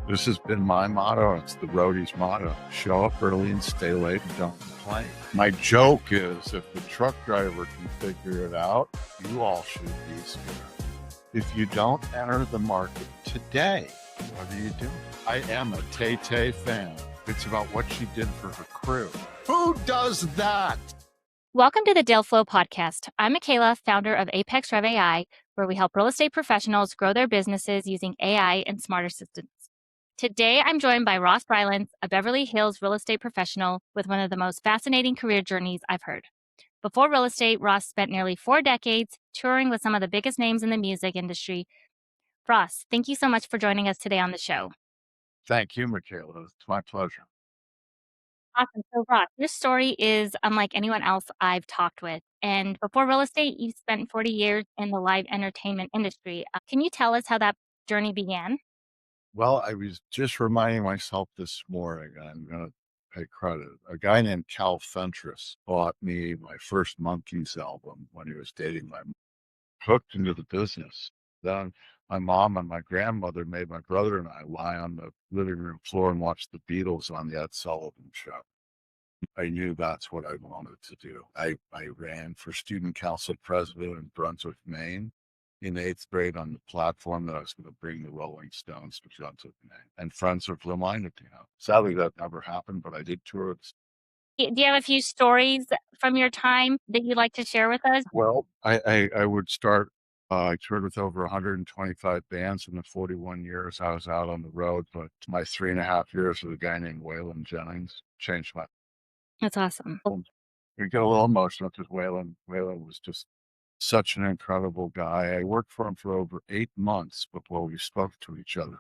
This has been my motto. It's the roadie's motto. Show up early and stay late and don't complain. My joke is if the truck driver can figure it out, you all should be scared. If you don't enter the market today, what are you doing? I am a Tay-Tay fan. It's about what she did for her crew. Who does that? Welcome to the Deal Flow podcast. I'm Michaela, founder of ApexRev AI, where we help real estate professionals grow their businesses using AI and smarter systems. Today, I'm joined by Ross Rylance, a Beverly Hills real estate professional with one of the most fascinating career journeys I've heard. Before real estate, Ross spent nearly 4 decades touring with some of the biggest names in the music industry. Ross, thank you so much for joining us today on the show. Thank you, Michaela. It's my pleasure. Awesome. So, Ross, your story is unlike anyone else I've talked with. And before real estate, you spent 40 years in the live entertainment industry. Can you tell us how that journey began? Well, I was just reminding myself this morning, and I'm going to pay credit. A guy named Cal Fentress bought me my first Monkees album when he was dating my mom. Hooked into the business. Then my mom and my grandmother made my brother and I lie on the living room floor and watch the Beatles on the Ed Sullivan Show. I knew that's what I wanted to do. I ran for student council president in Brunswick, Maine in 8th grade on the platform that I was going to bring the Rolling Stones to Brunswick, Maine. And friends have reminded me of. Sadly, that never happened, but I did tour. Do you have a few stories from your time that you'd like to share with us? Well, I would start. I toured with over 125 bands in the 41 years I was out on the road, but my 3.5 years with a guy named Waylon Jennings changed my. That's awesome. We get a little emotional because Waylon was just such an incredible guy. I worked for him for over 8 months before we spoke to each other.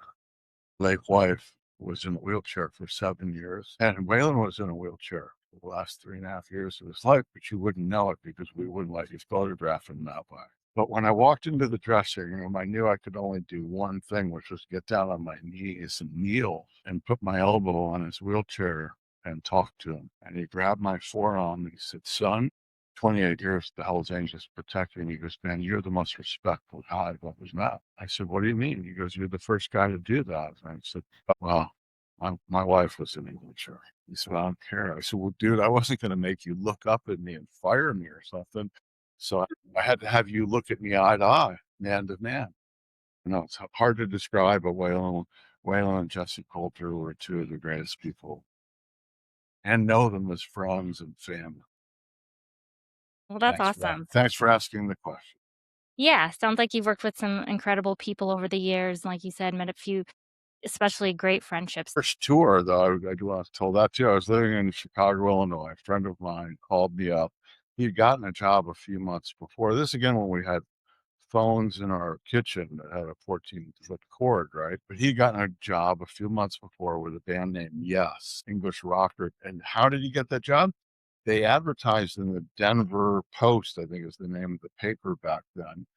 Late wife was in a wheelchair for 7 years, and Waylon was in a wheelchair for the last 3.5 years of his life, but you wouldn't know it because we wouldn't let you photograph him that way. But when I walked into the dressing room, I knew I could only do one thing, which was get down on my knees and kneel and put my elbow on his wheelchair and talk to him. And he grabbed my forearm and he said, "Son, 28 years the Hells Angels protecting me." He goes, "Man, you're the most respectful guy I've ever met." I said, "What do you mean?" He goes, "You're the first guy to do that." And I said, "Well, my wife was in a wheelchair." He said, "I don't care." I said, "Well, dude, I wasn't going to make you look up at me and fire me or something. So I had to have you look at me eye to eye, man to man." You know, it's hard to describe, but Waylon and Jesse Coulter were two of the greatest people and know them as friends and family. Well, that's Thanks for that. awesome. Thanks for asking the question. Yeah, sounds like you've worked with some incredible people over the years. Like you said, met a few, especially great friendships. First tour, though, I do want to tell that too. I was living in Chicago, Illinois. A friend of mine called me up. He had gotten a job a few months before. This again when we had phones in our kitchen that had a 14-foot cord, right? But he'd gotten a job a few months before with a band named Yes, English rocker. And how did he get that job? They advertised in the Denver Post, I think is the name of the paper back then.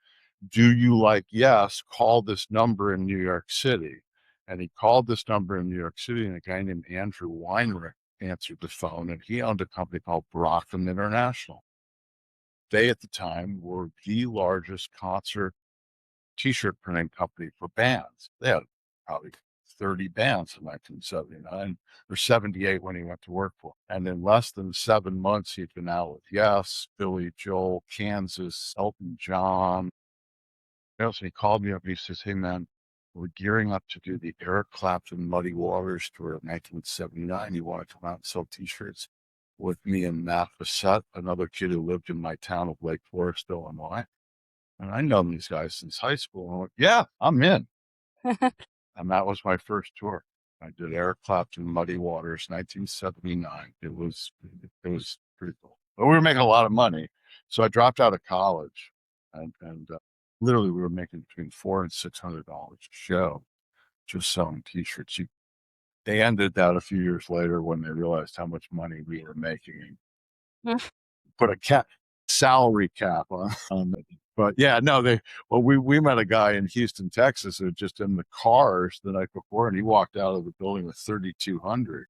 "Do you like Yes? Call this number in New York City." And he called this number in New York City, and a guy named Andrew Weinrich answered the phone, and he owned a company called Brockman International. They, at the time, were the largest concert T-shirt printing company for bands. They had probably 30 bands in 1979 or 78 when he went to work for them. And in less than 7 months, he'd been out with Yes, Billy Joel, Kansas, Elton John. He called me up and he says, "Hey, man, we're gearing up to do the Eric Clapton Muddy Waters tour in 1979. You want to come out and sell T-shirts with me and Matt Bassett, another kid who lived in my town of Lake Forest, Illinois?" And I known these guys since high school. And I went, "Yeah, I'm in." And that was my first tour. I did Eric Clapton Muddy Waters, 1979. It was pretty cool. But we were making a lot of money. So I dropped out of college and literally we were making between $400 and $600 a show just selling T-shirts. They ended that a few years later when they realized how much money we were making and put a salary cap on it. But yeah, no, we met a guy in Houston, Texas, who was just in the cars the night before, and he walked out of the building with 3,200.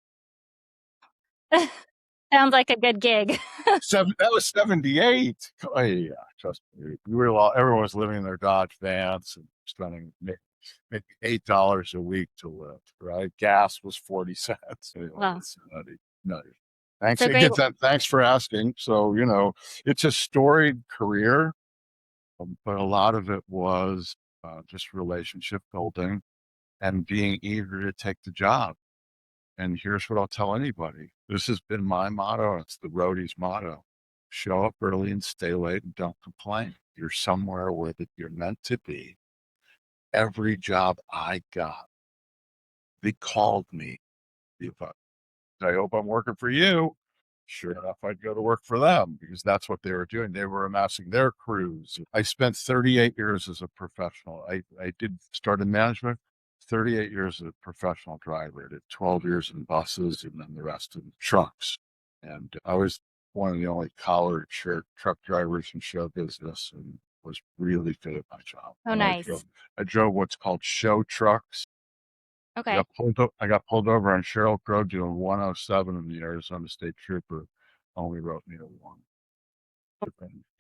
Sounds like a good gig. That was 78. Oh, yeah, trust me. Everyone was living in their Dodge Vans and spending maybe $8 a week to live, right? Gas was 40 cents. Anyway, Well, it's nutty, nutty. Thanks. so great. Thanks for asking. So, it's a storied career, but a lot of it was just relationship building and being eager to take the job. And here's what I'll tell anybody. This has been my motto. It's the roadie's motto. Show up early and stay late and don't complain. You're somewhere where that you're meant to be. Every job I got, they called me. If I hope I'm working for you. Sure enough, I'd go to work for them because that's what they were doing. They were amassing their crews. I spent 38 years as a professional. I did start in management, 38 years as a professional driver. I did 12 years in buses and then the rest in trucks. And I was one of the only collared shirt truck drivers in show business and was really good at my job. Oh, And nice. I drove what's called show trucks. Okay. I got pulled over on Sherrill Road doing 107, and the Arizona State Trooper only wrote me a one.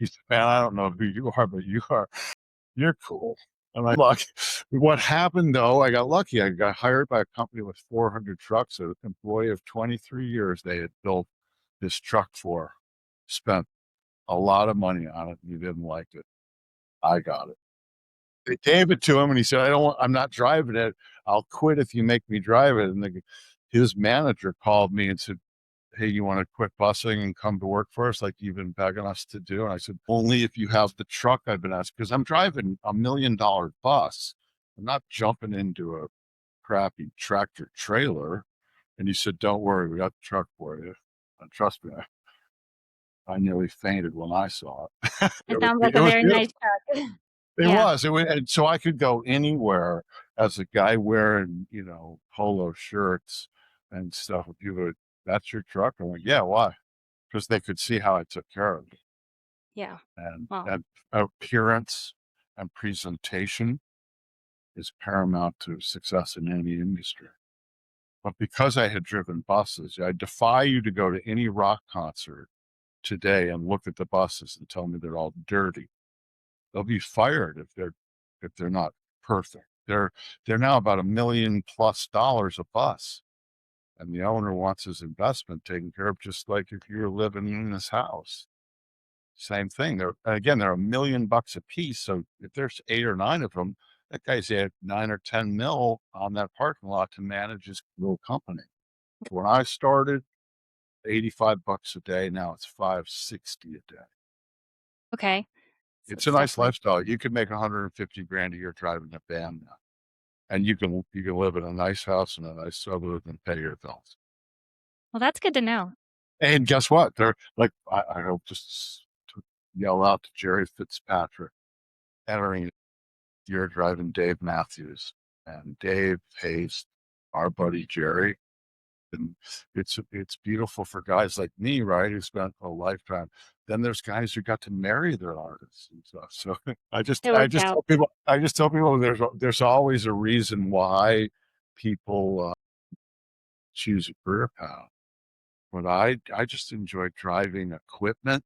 He said, "Man, I don't know who you are, but you're cool." And I lucky. What happened though? I got lucky. I got hired by a company with 400 trucks. An employee of 23 years they had built this truck for, spent a lot of money on it, and he didn't like it. I got it. They gave it to him and he said, I'm not driving it. I'll quit if you make me drive it. And his manager called me and said, "Hey, you want to quit busing and come to work for us like you've been begging us to do?" And I said, "Only if you have the truck I've been asked, because I'm driving $1 million bus. I'm not jumping into a crappy tractor trailer." And he said, "Don't worry, we got the truck for you." And trust me, I nearly fainted when I saw it. It sounds like It a was very nice beautiful. truck. It Yeah. was. And so I could go anywhere as a guy wearing, polo shirts and stuff. And people would, "That's your truck?" I'm like, "Yeah, why?" Because they could see how I took care of it. Yeah. And, Well, and appearance and presentation is paramount to success in any industry. But because I had driven buses, I defy you to go to any rock concert today and look at the buses and tell me they're all dirty. They'll be fired if they're not perfect. They're now about $1 million+ a bus, and the owner wants his investment taken care of, just like if you're living in this house. Same thing. They're $1 million a piece. So if there's 8 or 9 of them, that guy's had 9 or 10 mil on that parking lot to manage his little company. When I started, $85 a day. Now it's $560 a day. okay. So It's a it's nice definitely, lifestyle. You can make 150 grand a year driving a van now, and you can live in a nice house in a nice suburb and pay your bills. well, that's good to know. And guess what? They're like, I hope just to yell out to Jerry Fitzpatrick entering. You're driving Dave Matthews, and Dave pays our buddy Jerry. And it's beautiful for guys like me, right? Who spent a lifetime. Then there's guys who got to marry their artists and stuff. So It I worked just out. tell people, there's always a reason why people choose a career path. But I just enjoy driving equipment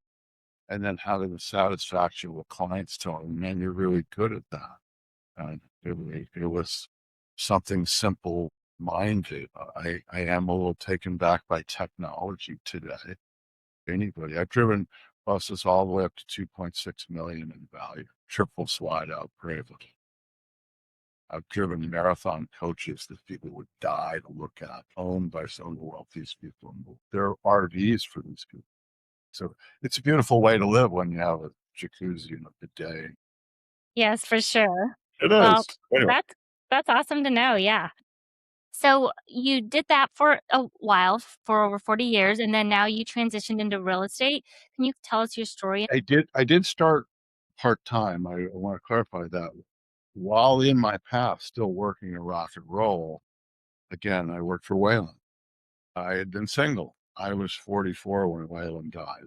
and then having the satisfaction with clients telling, "Man, you're really good at that." And it was something simple minded. I am a little taken back by technology today. Anybody, I've driven buses all the way up to 2.6 million in value, triple slide out privilege. I've driven marathon coaches that people would die to look at, owned by some of the wealthiest people in the world. They're RVs for these people. So it's a beautiful way to live when you have a jacuzzi and a bidet. Yes, for sure. It Well, is. Anyway, that's awesome to know. Yeah. So you did that for a while, for over 40 years, and then now you transitioned into real estate. Can you tell us your story? I did start part-time. I want to clarify that. While in my path, still working in rock and roll, again, I worked for Wayland. I had been single. I was 44 when Wayland died.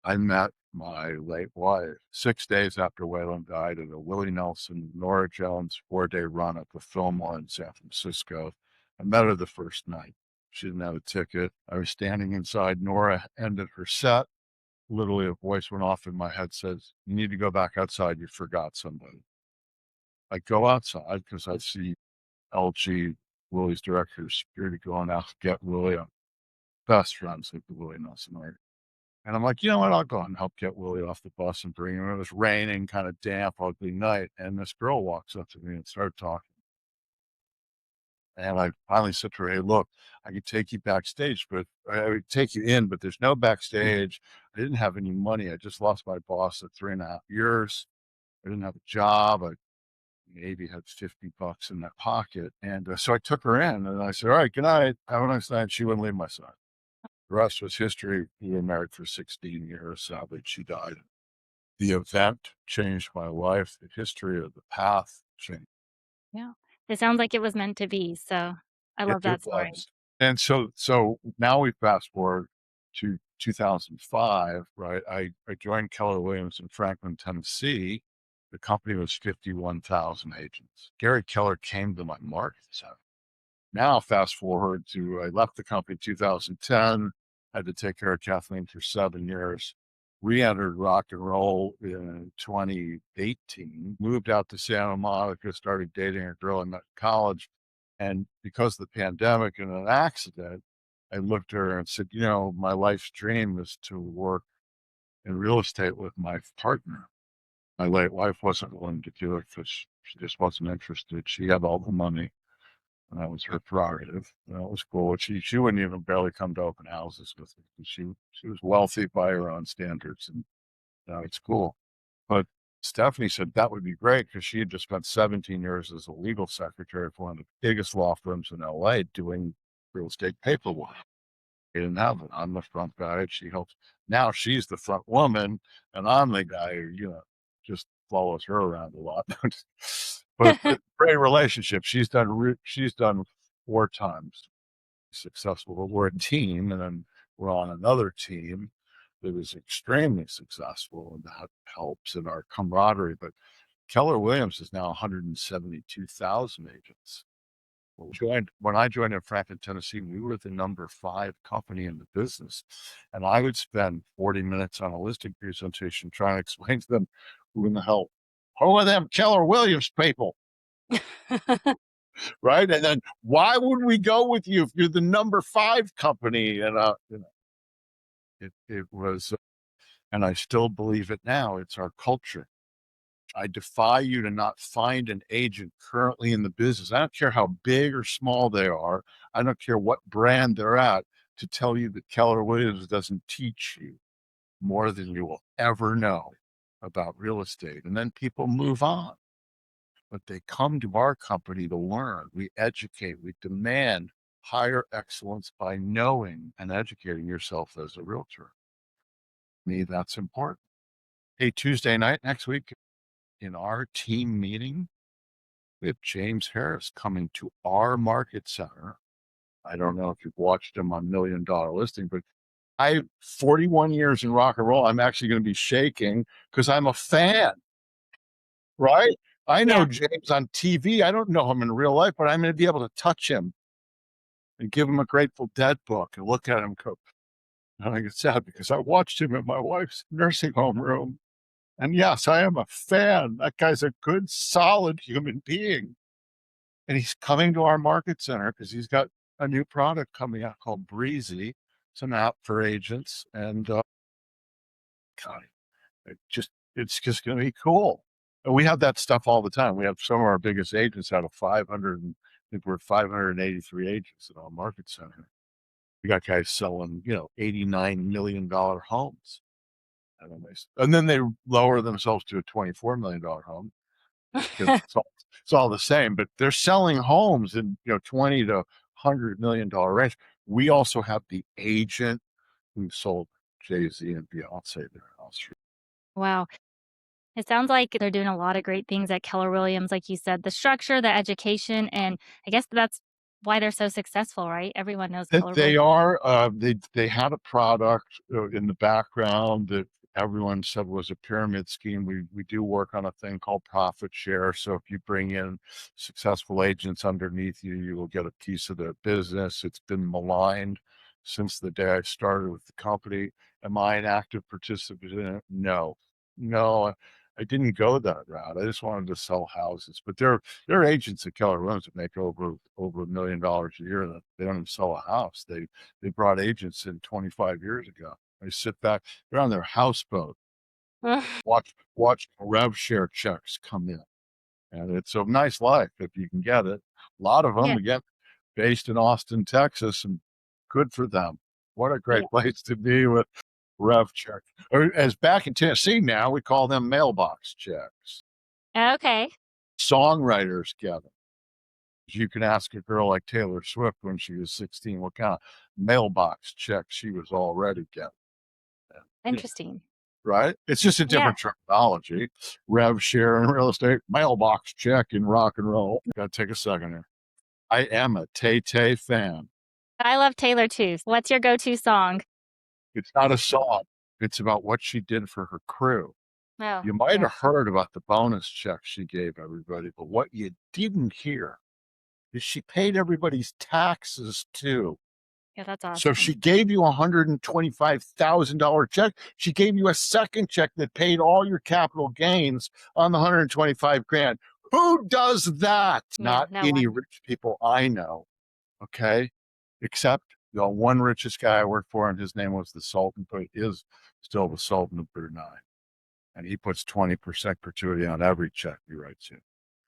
I met my late wife 6 days after Wayland died at a Willie Nelson, Nora Jones 4-day run at the Fillmore in San Francisco. I met her the first night. She didn't have a ticket. I was standing inside. Nora ended her set. Literally, a voice went off in my head, says, "You need to go back outside. You forgot somebody." I go outside because I see LG, Willie's director of security, going out to get Willie. I'm best friends with Willie Nelson. And I'm like, you know what? I'll go out and help get Willie off the bus and bring him. It was raining, kind of damp, ugly night. And this girl walks up to me and started talking. And I finally said to her, hey, look, I could take you backstage, but I would take you in, but there's no backstage. I didn't have any money. I just lost my boss at 3.5 years. I didn't have a job. I maybe had $50 in that pocket. And so I took her in and I said, all right, good night. Have a nice night. She wouldn't leave my side. The rest was history. We were married for 16 years. Sadly, she died. The event changed my life. The history of the path changed. Yeah. It sounds like it was meant to be, so I It, love it that story. was. And so now we fast forward to 2005, right? I joined Keller Williams in Franklin, Tennessee. The company was 51,000 agents. Gary Keller came to my market center. Now, fast forward to I left the company 2010, had to take care of Kathleen for 7 years, re-entered rock and roll in 2018, moved out to Santa Monica, started dating a girl I met in college. And because of the pandemic and an accident, I looked at her and said, you know, my life's dream is to work in real estate with my partner. My late wife wasn't willing to do it because she just wasn't interested. She had all the money and that was her prerogative. That was cool. She wouldn't even barely come to open houses with me. She was wealthy by her own standards, and it's cool. But Stephanie said that would be great because she had just spent 17 years as a legal secretary for one of the biggest law firms in LA doing real estate paperwork. They didn't have it. I'm the front guy. She helps. Now she's the front woman, and I'm the guy who, just follows her around a lot. but great relationship. She's done 4 times successful. But we're a team, and then we're on another team that was extremely successful, and that helps in our camaraderie. But Keller Williams is now 172,000 agents. When I joined in Franklin, Tennessee, we were the number 5 company in the business. And I would spend 40 minutes on a listing presentation trying to explain to them who in the hell, who are them Keller Williams people, right? And then why would we go with you if you're the number 5 company? And it was, and I still believe it now. It's our culture. I defy you to not find an agent currently in the business. I don't care how big or small they are. I don't care what brand they're at to tell you that Keller Williams doesn't teach you more than you will ever know about real estate. And then people move on, but they come to our company to learn. We educate, we demand higher excellence by knowing and educating yourself as a realtor. To me, that's important. Hey, Tuesday night next week in our team meeting, we have James Harris coming to our market center. I don't know if you've watched him on Million Dollar Listing, but 41 years in rock and roll, I'm actually going to be shaking because I'm a fan, right? I know Yeah. James on TV. I don't know him in real life, but I'm going to be able to touch him and give him a Grateful Dead book and look at him go. And I get sad because I watched him in my wife's nursing home room. And yes, I am a fan. That guy's a good, solid human being. And he's coming to our market center because he's got a new product coming out called Breezy. It's an app for agents, and God, it's just going to be cool. And we have that stuff all the time. We have some of our biggest agents out of 500, and I think we're 583 agents in our market center. We got guys selling, $89 million homes, and then they lower themselves to a $24 million home because it's all the same, but they're selling homes in 20 to $100 million range. We also have the agent who sold Jay-Z and Beyonce their house. Wow. It sounds like they're doing a lot of great things at Keller Williams, like you said, the structure, the education, and I guess that's why they're so successful, right? Everyone knows That Keller they Williams. are, they had a product in the background that everyone said was a pyramid scheme. We do work on a thing called profit share. So if you bring in successful agents underneath you, you will get a piece of their business. It's been maligned since the day I started with the company. Am I an active participant in it? No, no. I didn't go that route. I just wanted to sell houses. But there are agents at Keller Williams that make over $1 million a year that they don't even sell a house. They brought agents in 25 years ago. They sit back, they're on their houseboat, watch rev share checks come in. And it's a nice life if you can get it. A lot of them Yeah. get based in Austin, Texas, and good for them. What a Yeah. great place to be with rev check. Or as back in Tennessee now, we call them mailbox checks. Okay. Songwriters get them. You can ask a girl like Taylor Swift when she was 16 what kind of mailbox check she was already getting. Yeah. Interesting. Right? It's just a Yeah. different terminology. Rev share in real estate, mailbox check in rock and roll. Gotta take a second here. I am a Tay Tay fan. I love Taylor too. What's your go-to song? It's not a song. It's about what she did for her crew. Oh, You might yeah. have heard about the bonus check she gave everybody, but what you didn't hear is she paid everybody's taxes too. Yeah, that's So awesome. she gave you $125,000 check. She gave you a second check that paid all your capital gains on the 125 grand. Who does that? Yeah, Not no any one. rich people I know. Okay. Except the one richest guy I worked for, and his name was the Sultan, but he is still the Sultan of Brunei. And he puts 20% gratuity on every check he writes you.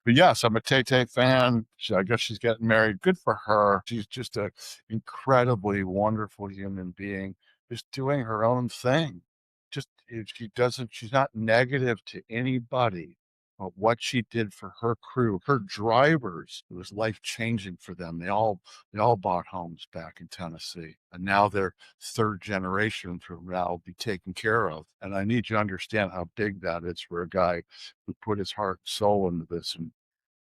But yes, I'm a Tay Tay fan. I guess she's getting married. Good for her. She's just an incredibly wonderful human being, just doing her own thing. Just she doesn't. She's not negative to anybody. But what she did for her crew, her drivers, it was life changing for them. They all bought homes back in Tennessee, and now they're third generation to now be taken care of. And I need you to understand how big that is for a guy who put his heart and soul into this. And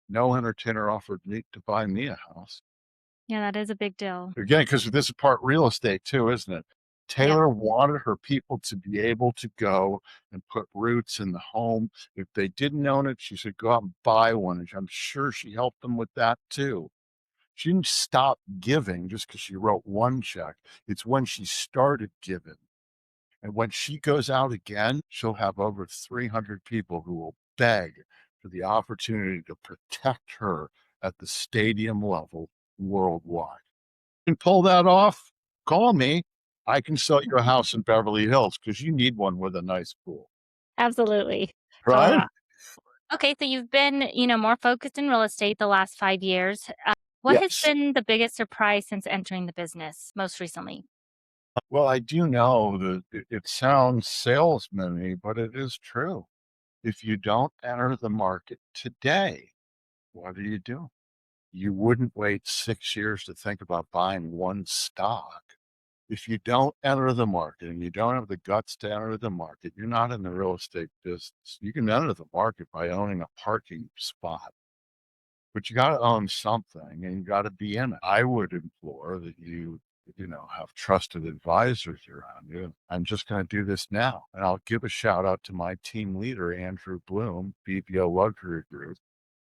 no entertainer offered me to buy me a house. Yeah, that is a big deal. Again, because this is part real estate too, isn't it? Yep. Taylor wanted her people to be able to go and put roots in the home. If they didn't own it, she said, go out and buy one. And I'm sure she helped them with that too. She didn't stop giving just because she wrote one check. It's when she started giving. And when she goes out again, she'll have over 300 people who will beg for the opportunity to protect her at the stadium level worldwide. You can pull that off, call me. I can sell you a house in Beverly Hills because you need one with a nice pool, Absolutely. right? Colorado. Okay, so you've been, more focused in real estate the last 5 years. What has Yes. been the biggest surprise since entering the business most recently? Well, I do know that it sounds salesman-y, but it is true. If you don't enter the market today, what are you doing? You wouldn't wait 6 years to think about buying one stock. If you don't enter the market and you don't have the guts to enter the market, you're not in the real estate business. You can enter the market by owning a parking spot, but you got to own something and you got to be in it. I would implore that you have trusted advisors around you. I'm just going to do this now. And I'll give a shout out to my team leader, Andrew Bloom, BBO Luxury Group,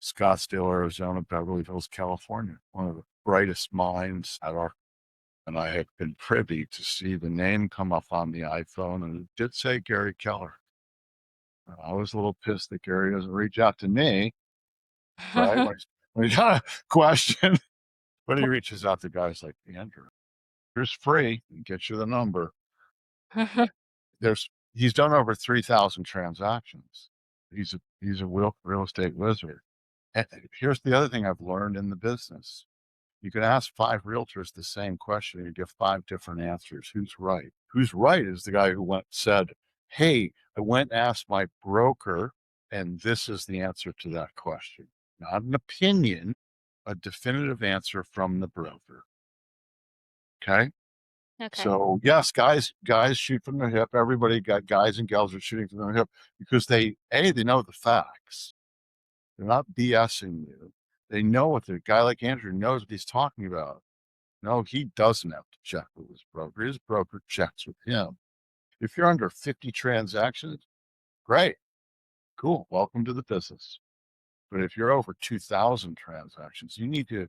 Scottsdale, Arizona, Beverly Hills, California, one of the brightest minds at our, and I have been privy to see the name come up on the iPhone, and it did say Gary Keller. I was a little pissed that Gary doesn't reach out to me, right? When he's got a question, but he reaches out to guys like Andrew. Here's free, and gets you the number. He's done over 3,000 transactions. He's a real estate wizard. And here's the other thing I've learned in the business. You can ask 5 realtors the same question and you get 5 different answers. Who's right? Who's right is the guy who said, hey, I went and asked my broker, and this is the answer to that question. Not an opinion, a definitive answer from the broker. Okay. Okay. So yes, guys shoot from the hip. Everybody got guys and gals are shooting from the hip because they know the facts. They're not BSing you. They know what the guy like Andrew knows what he's talking about. No, he doesn't have to check with his broker. His broker checks with him. If you're under 50 transactions, great, cool, welcome to the business. But if you're over 2,000 transactions, you need to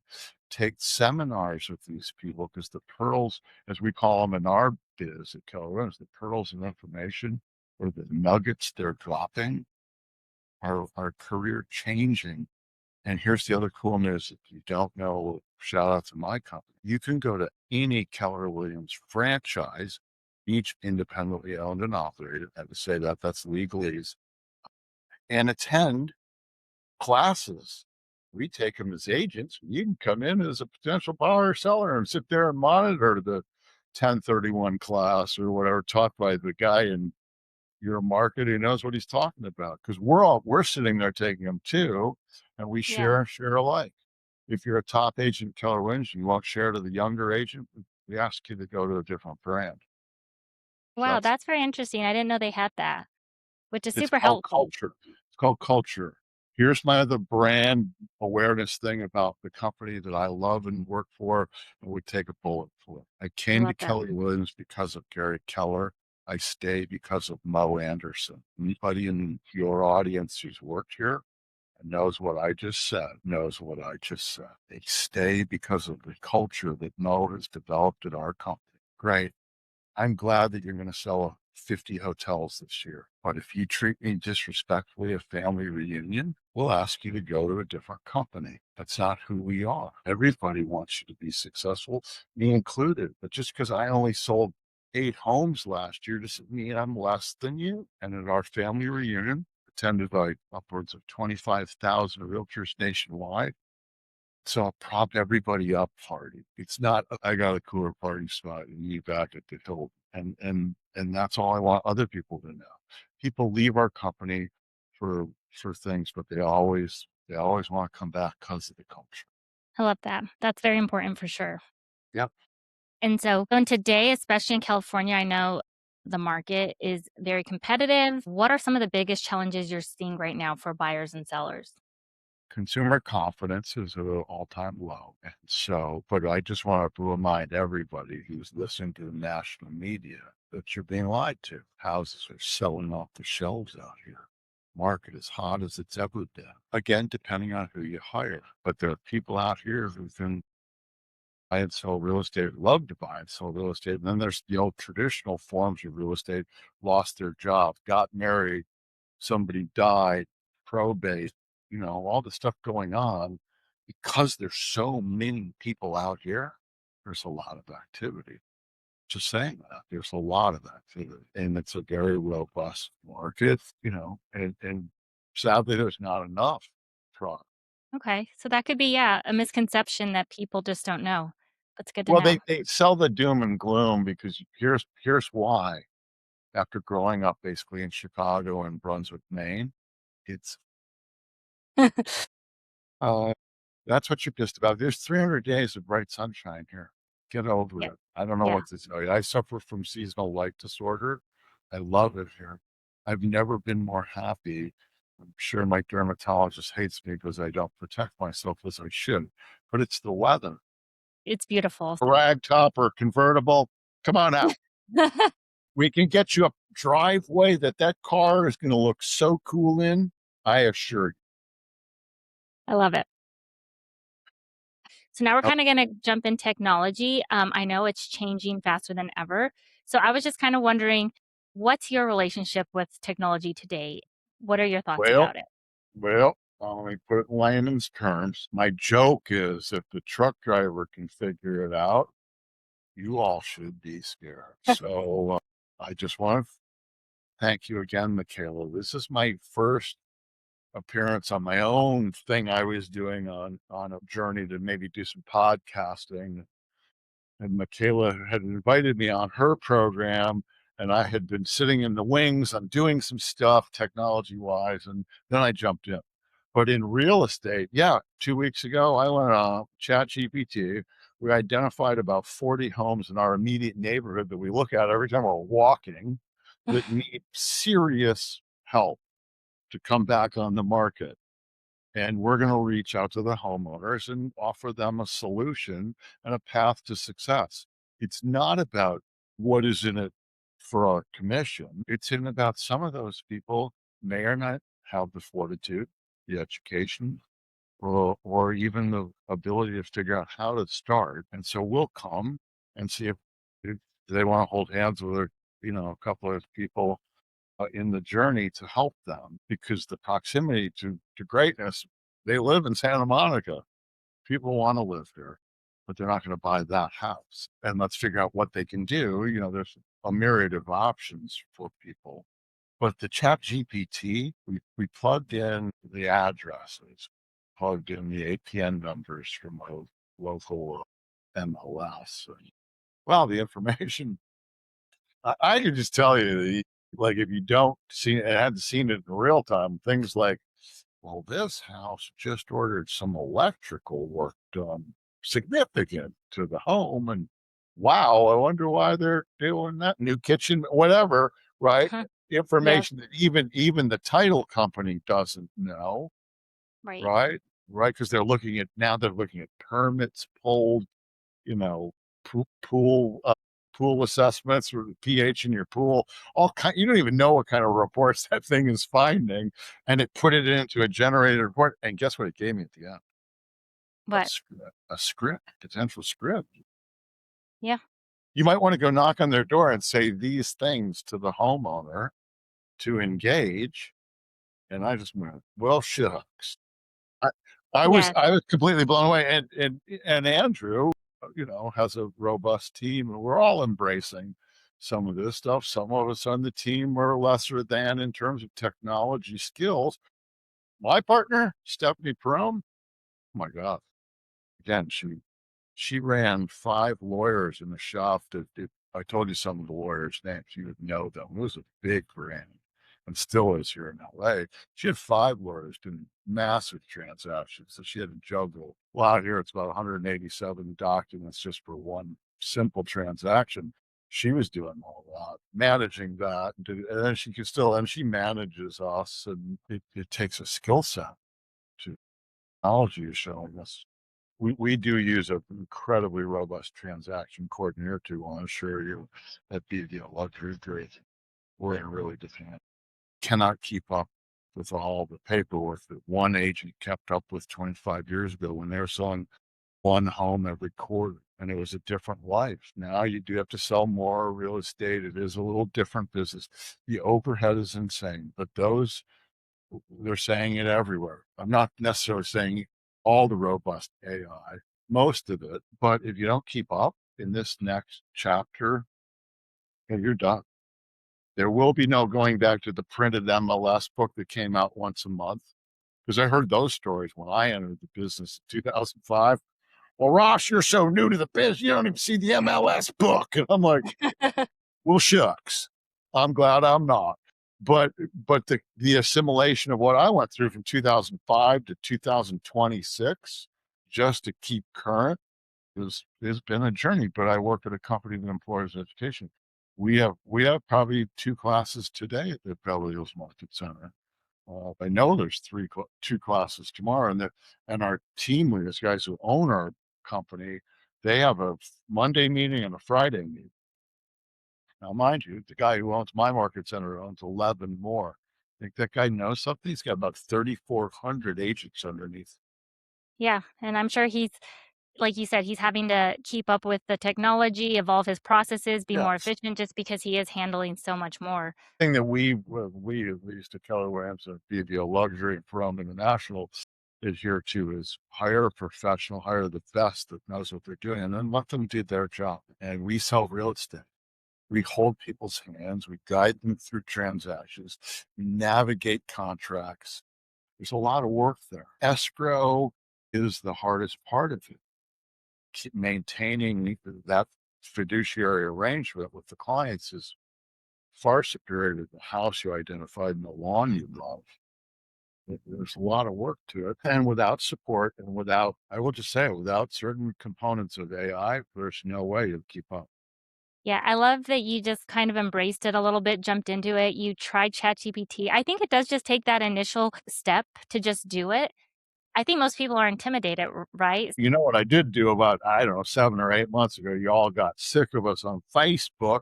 take seminars with these people because the pearls, as we call them in our biz at Keller Williams, the pearls of information or the nuggets they're dropping, are career changing. And here's the other cool news. If you don't know, shout out to my company. You can go to any Keller Williams franchise, each independently owned and operated. I have to say that that's legalese, and attend classes. We take them as agents. You can come in as a potential buyer or seller and sit there and monitor the 1031 class or whatever taught by the guy in your market who knows what he's talking about. Because we're sitting there taking them too, and we Yeah. share alike. If you're a top agent at Keller Williams, you won't share to the younger agent. We ask you to go to a different brand. So Wow, that's very interesting. I didn't know they had that, which is it's super called helpful. culture. It's called culture. Here's my other brand awareness thing about the company that I love and work for, and would take a bullet for it. I I came to love that. Keller Williams because of Gary Keller. I stay because of Mo Anderson. Anybody in your audience who's worked here and knows what I just said, knows what I just said. They stay because of the culture that Mo has developed at our company. Great. I'm glad that you're going to sell 50 hotels this year. But if you treat me disrespectfully at family reunion, we'll ask you to go to a different company. That's not who we are. Everybody wants you to be successful, me included. But just because I only sold 8 homes last year doesn't mean I'm less than you. And at our family reunion, attended by upwards of 25,000 realtors nationwide, so I'll prop everybody up party. It's not I got a cooler party spot and you back at the Hilton. And that's all I want other people to know. People leave our company for things, but they always want to come back because of the culture. I love that. That's very important for sure. Yep. And so, and today, especially in California, I know the market is very competitive. What are some of the biggest challenges you're seeing right now for buyers and sellers? Consumer confidence is at an all-time low. And so, but I just want to remind everybody who's listening to the national media that you're being lied to. Houses are selling off the shelves out here. Market is hot as it's ever been. Again, depending on who you hire. But there are people out here who can buy and sell real estate, love to buy and sell real estate. And then there's the old traditional forms of real estate, lost their job, got married, somebody died, probate, all the stuff going on. Because there's so many people out here, there's a lot of activity. Just saying that there's a lot of activity, and it's a very robust market, and sadly, there's not enough product. Okay. So that could be, yeah, a misconception that people just don't know. That's good to Well, know. they sell the doom and gloom because here's why. After growing up basically in Chicago and Brunswick, Maine, it's uh, that's what you're pissed about. There's 300 days of bright sunshine here. Get over Yeah. it. I don't know Yeah. what to tell you. I suffer from seasonal light disorder. I love it here. I've never been more happy. I'm sure my dermatologist hates me because I don't protect myself as I should, but it's the weather. It's beautiful. Rag top or convertible, come on out. We can get you a driveway that car is going to look so cool in. I assure you. I love it. So now we're Oh, kind of going to jump in technology. I know it's changing faster than ever. So I was just kind of wondering, what's your relationship with technology today? What are your thoughts well, about it? Well, let me put it in layman's terms. My joke is if the truck driver can figure it out, you all should be scared. So I just want to thank you again, Michaela. This is my first appearance on my own thing I was doing on a journey to maybe do some podcasting, and Michaela had invited me on her program, and I had been sitting in the wings. I'm doing some stuff technology wise, and then I jumped in. But in real estate, yeah, 2 weeks ago, I went on ChatGPT. We identified about 40 homes in our immediate neighborhood that we look at every time we're walking that need serious help to come back on the market. And we're going to reach out to the homeowners and offer them a solution and a path to success. It's not about what is in it for our commission. It's in about some of those people may or not have the fortitude, the education, or even the ability to figure out how to start. And so we'll come and see if they want to hold hands with a couple of people in the journey to help them, because the proximity to greatness, they live in Santa Monica. People want to live there, but they're not going to buy that house. And let's figure out what they can do. There's a myriad of options for people. But the chat GPT, we plugged in the addresses, plugged in the APN numbers from a local MLS. And, well, the information, I can just tell you, like, if you don't see it, hadn't seen it in real time, things like, well, this house just ordered some electrical work done, significant to the home. And wow, I wonder why they're doing that. New kitchen, whatever, right? Yes, Information that even the title company doesn't know, right. right? Right. Because they're looking at permits pulled, you know, pool assessments or the pH in your pool. You don't even know what kind of reports that thing is finding, and it put it into a generated report. And guess what it gave me at the end? But A script, potential script. yeah, You might want to go knock on their door and say these things to the homeowner to engage. And I just went, well, shucks. I, yes, I was completely blown away. And Andrew, has a robust team, and we're all embracing some of this stuff. Some of us on the team are lesser than in terms of technology skills. My partner, Stephanie Perone, oh my God, again, she ran 5 lawyers in the shop. If I told you some of the lawyers' names, you would know them. It was a big brand, and still is here in LA. She had 5 lawyers doing massive transactions, so she had to juggle. Well, out here it's about 187 documents just for one simple transaction. She was doing all that, managing that, and then she manages us, and it takes a skill set to technology is showing us. We do use an incredibly robust transaction coordinator to want to assure you that BDO luxury grade, we're in really good hands. Cannot keep up with all the paperwork that one agent kept up with 25 years ago when they were selling one home every quarter, and it was a different life. Now you do have to sell more real estate. It is a little different business. The overhead is insane, but they're saying it everywhere. I'm not necessarily saying all the robust AI, most of it, but if you don't keep up in this next chapter, you're done. There will be no going back to the printed MLS book that came out once a month, because I heard those stories when I entered the business in 2005. Well, Ross, you're so new to the business, you don't even see the MLS book. And I'm like, well, shucks. I'm glad I'm not. But the assimilation of what I went through from 2005 to 2026 just to keep current has been a journey. But I work at a company that employs education. We have probably 2 classes today at the Beverly Hills Market Center. I know there's 2 classes tomorrow, and our team leaders, guys who own our company, they have a Monday meeting and a Friday meeting. Now, mind you, the guy who owns my market center owns 11 more. Think that guy knows something? He's got about 3,400 agents underneath. yeah. And I'm sure he's, like you said, he's having to keep up with the technology, evolve his processes, be Yeah. more efficient just because he is handling so much more. Thing that we at least at Keller Williams and BBO Luxury from International is here too is hire a professional, hire the best that knows what they're doing, and then let them do their job. And we sell real estate. We hold people's hands. We guide them through transactions. We navigate contracts. There's a lot of work there. Escrow is the hardest part of it. Maintaining that fiduciary arrangement with the clients is far superior to the house you identified and the lawn you love. There's a lot of work to it. And without support and I will just say, without certain components of AI, there's no way you'll keep up. Yeah, I love that you just kind of embraced it a little bit, jumped into it. You tried ChatGPT. I think it does just take that initial step to just do it. I think most people are intimidated, right? You know what I did do about, I don't know, 7 or 8 months ago? You all got sick of us on Facebook.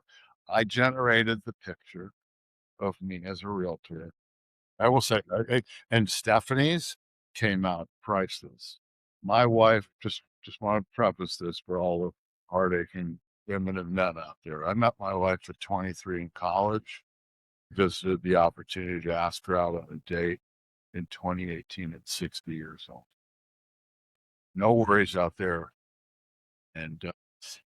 I generated the picture of me as a realtor. I will say, and Stephanie's came out priceless. My wife, just want to preface this for all the heartache and women and men out there. I met my wife at 23 in college. Visited the opportunity to ask her out on a date in 2018 at 60 years old. No worries out there. And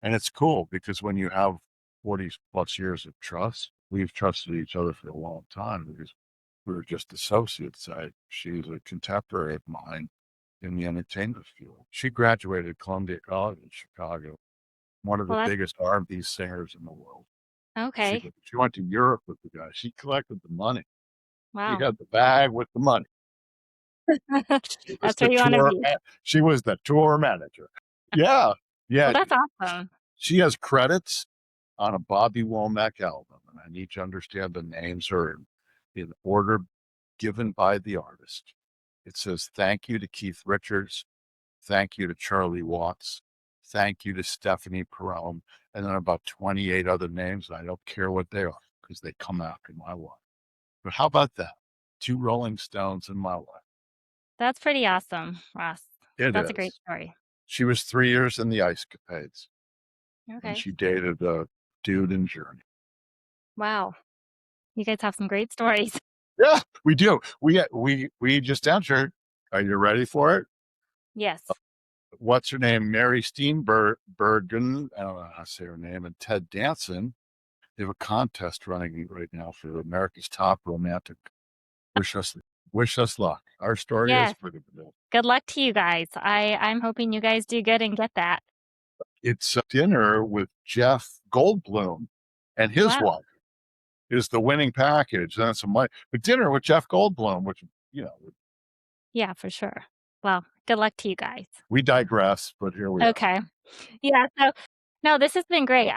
it's cool because when you have 40 plus years of trust, we've trusted each other for a long time because we were just associates. She's a contemporary of mine in the entertainment field. She graduated Columbia College in Chicago, one of the Well, that's biggest R&B singers in the world. She okay. she went to Europe with the guy. She collected the money. She Wow. had the bag with the money. She was That's where the you want to tour. be. She was the tour manager. Yeah, Well, yeah. that's awesome. She has credits on a Bobby Womack album, and I need to understand the names are in order given by the artist. It says, "Thank you to Keith Richards. Thank you to Charlie Watts. Thank you to Stephanie Perone." And then about 28 other names. I don't care what they are because they come out in my life. But how about that? Two Rolling Stones in my life. That's pretty awesome, Ross. It That's a great is. story. She was 3 years in the Ice Capades, and Okay. she dated a dude in Journey. Wow. You guys have some great stories. Yeah, we do. We just answered. Are you ready for it? Yes. What's her name? Mary Steenburgen. I don't know how to say her name. And Ted Danson. They have a contest running right now for America's top romantic. Wish us wish us luck. Our story is Yes. pretty good. Good luck to you guys. I'm hoping you guys do good and get that. It's a dinner with Jeff Goldblum and his Wow. wife is the winning package. And it's a money, but dinner with Jeff Goldblum, which Yeah, for sure. Well, good luck to you guys. we digress, but here we are. Okay. Yeah. So, no, this has been great.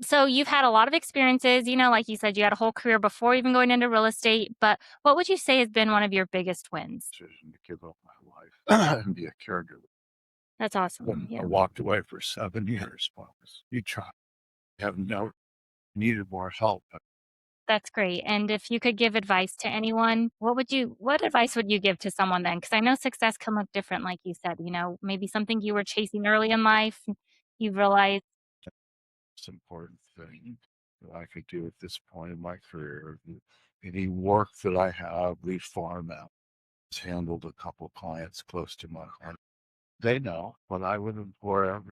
So, you've had a lot of experiences. Like you said, you had a whole career before even going into real estate. But what would you say has been one of your biggest wins? Decision to give up my life and be a caregiver. That's awesome. When I Yeah. walked away for 7 years, you try. Have no needed more help. That's great. And if you could give advice to anyone, what advice would you give to someone then? Because I know success can look different, like you said, maybe something you were chasing early in life, you realized, Most important thing that I could do at this point in my career. Any work that I have, leave farm out. Has handled a couple clients close to my heart. They know, but I would implore everyone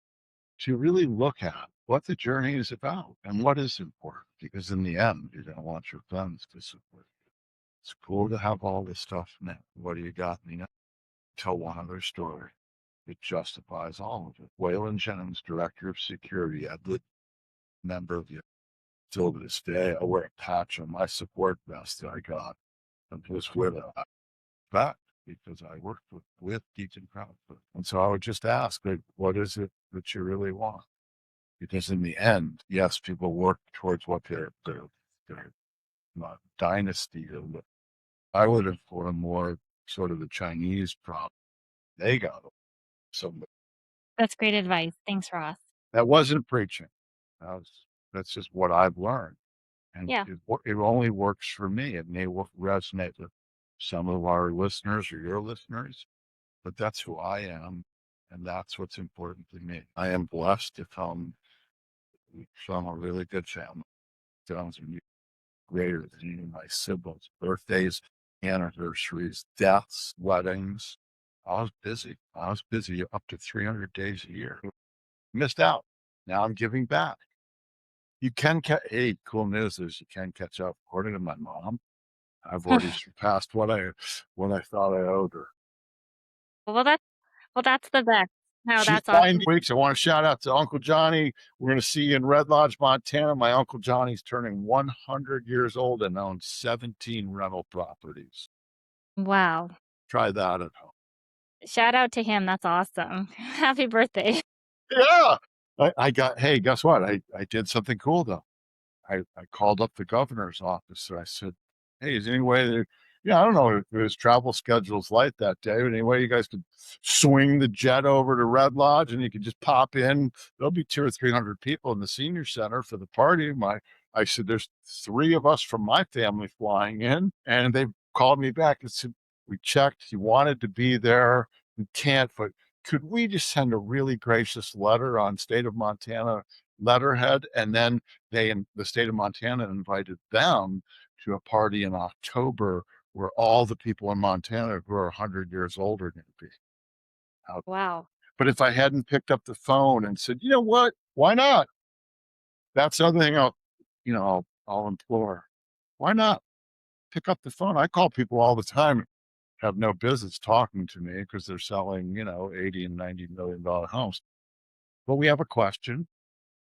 to really look at what the journey is about and what is important. Because in the end, you're going to want your friends to support you. It's cool to have all this stuff now. What do you got? Tell one other story. It justifies all of it. Waylon Jennings, director of security, a good member of the till to this day. I wear a patch on my support vest that I got from his widow back because I worked with Deacon Proudfoot. And so I would just ask, like, what is it that you really want? Because in the end, yes, people work towards what their dynasty is. I would inform more sort of the Chinese problem. They got somebody that's great advice. Thanks, Ross. that wasn't preaching. That was, that's just what I've learned. And Yeah, it only works for me. It may resonate with some of our listeners or your listeners, but that's who I am. And that's what's important to me. I am blessed to come from a really good family. Sounds greater than any of my siblings, birthdays, anniversaries, deaths, weddings. I was busy. I was busy up to 300 days a year. Missed out. Now I'm giving back. You can hey, cool news is you can catch up. According to my mom, I've already surpassed what I thought I owed her. well, that's the best. No, She's that's awesome. 9 weeks. I want to shout out to Uncle Johnny. We're going to see you in Red Lodge, Montana. My Uncle Johnny's turning 100 years old and owns 17 rental properties. Wow. Try that at home. Shout out to him. That's awesome. Happy birthday. Yeah. Hey, guess what? I did something cool though. I called up the governor's office and I said, hey, is there any way that, I don't know if his travel schedule's light that day, but any way you guys could swing the jet over to Red Lodge and you could just pop in? There'll be 200 or 300 people in the senior center for the party. I said, there's 3 of us from my family flying in, and they called me back and said, we checked. He wanted to be there. He can't, but could we just send a really gracious letter on state of Montana letterhead? And then the state of Montana invited them to a party in October where all the people in Montana who are 100 years old are going to be out. Wow. But if I hadn't picked up the phone and said, you know what, why not? That's the other thing I'll implore. Why not pick up the phone? I call people all the time, have no business talking to me because they're selling, 80 and $90 million homes. But we have a question.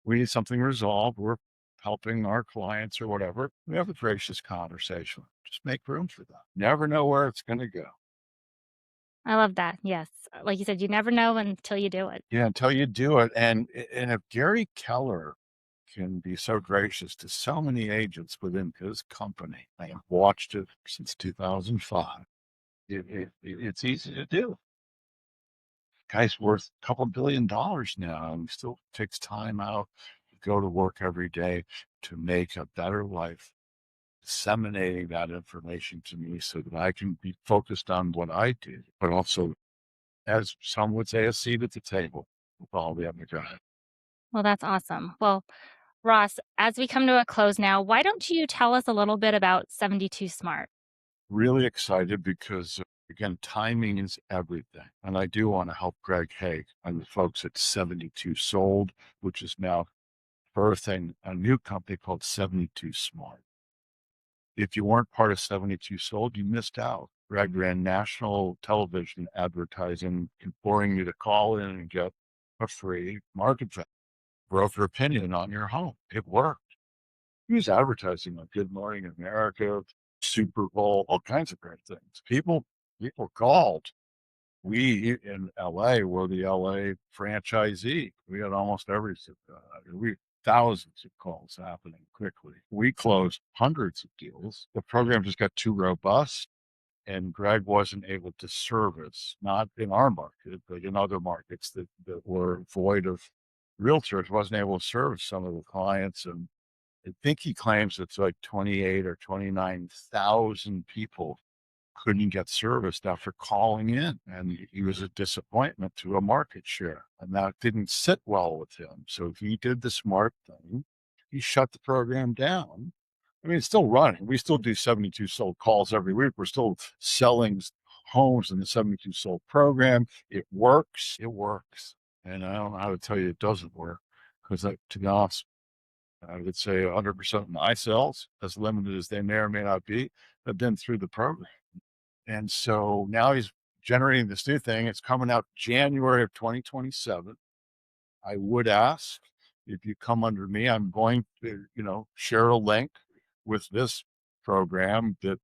We need something resolved. We're helping our clients or whatever. We have a gracious conversation. Just make room for that. Never know where it's going to go. I love that. Yes. Like you said, you never know until you do it. Yeah, until you do it. And if Gary Keller can be so gracious to so many agents within his company, I have watched it since 2005. It's easy to do. Guy's worth a couple $1 billion now, and still takes time out to go to work every day to make a better life, disseminating that information to me so that I can be focused on what I do, but also, as some would say, a seat at the table with all the other guys. Well, that's awesome. Well, Ross, as we come to a close now, why don't you tell us a little bit about 72 Smart? Really excited because, again, timing is everything. And I do want to help Greg Haig and the folks at 72 Sold, which is now birthing a new company called 72 Smart. If you weren't part of 72 Sold, you missed out. Greg ran national television advertising, imploring you to call in and get a free market value, broker opinion on your home. It worked. He was advertising on Good Morning America, Super Bowl, all kinds of great things. People called. We in LA were the LA franchisee. We had almost everything. We thousands of calls happening quickly. We closed hundreds of deals. The program just got too robust, and Greg wasn't able to service, not in our market, but in other markets that were void of realtors, wasn't able to service some of the clients. And I think he claims it's like 28 or 29,000 people couldn't get serviced after calling in. And he was a disappointment to a market share. And that didn't sit well with him. So he did the smart thing. He shut the program down. I mean, it's still running. We still do 72 sold calls every week. We're still selling homes in the 72 sold program. It works. It works. And I don't know how to tell you it doesn't work because, to be honest, I would say 100% of my sales, as limited as they may or may not be, have been through the program. And so now he's generating this new thing. It's coming out January of 2027. I would ask if you come under me, I'm going to, share a link with this program that,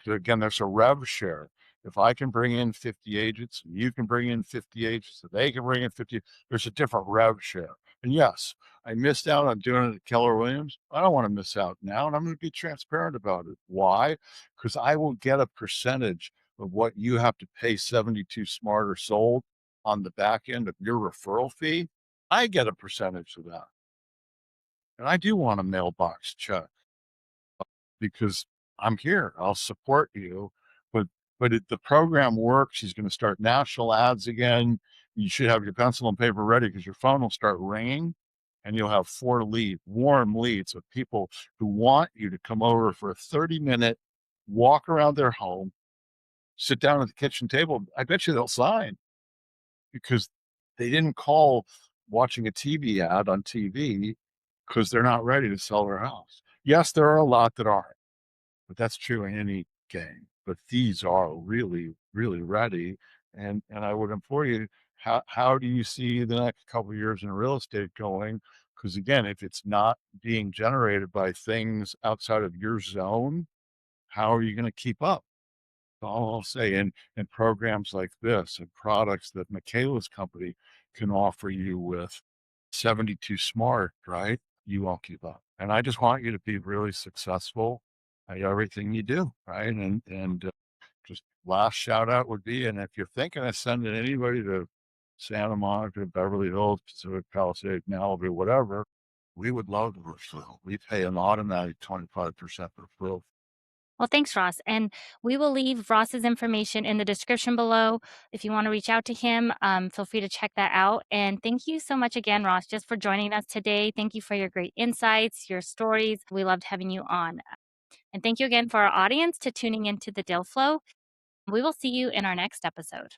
again, there's a rev share. If I can bring in 50 agents and you can bring in 50 agents, and they can bring in 50, there's a different rev share. And yes, I missed out on doing it at Keller Williams. I don't want to miss out now. And I'm going to be transparent about it. Why? Because I will get a percentage of what you have to pay 72 Smarter Sold on the back end of your referral fee. I get a percentage of that. And I do want a mailbox check because I'm here. I'll support you. But the program works. He's going to start national ads again. You should have your pencil and paper ready because your phone will start ringing and you'll have warm leads of people who want you to come over for a 30-minute walk around their home, sit down at the kitchen table. I bet you they'll sign because they didn't call watching a TV ad on TV because they're not ready to sell their house. Yes, there are a lot that aren't, but that's true in any game. But these are really, really ready. And I would implore you, how do you see the next couple of years in real estate going? Because again, if it's not being generated by things outside of your zone, how are you going to keep up? All I'll say, and programs like this and products that Michaela's company can offer you with 72 Smart, right? You won't keep up. And I just want you to be really successful at everything you do, right? And just last shout out would be, and if you're thinking of sending anybody to Santa Monica, Beverly Hills, Pacific Palisades, Malibu, whatever, we would love the referral. We pay an automatic 25% referral. Well, thanks, Ross. And we will leave Ross's information in the description below. If you want to reach out to him, feel free to check that out. And thank you so much again, Ross, just for joining us today. Thank you for your great insights, your stories. We loved having you on. And thank you again for our audience to tuning into the Deal Flow. We will see you in our next episode.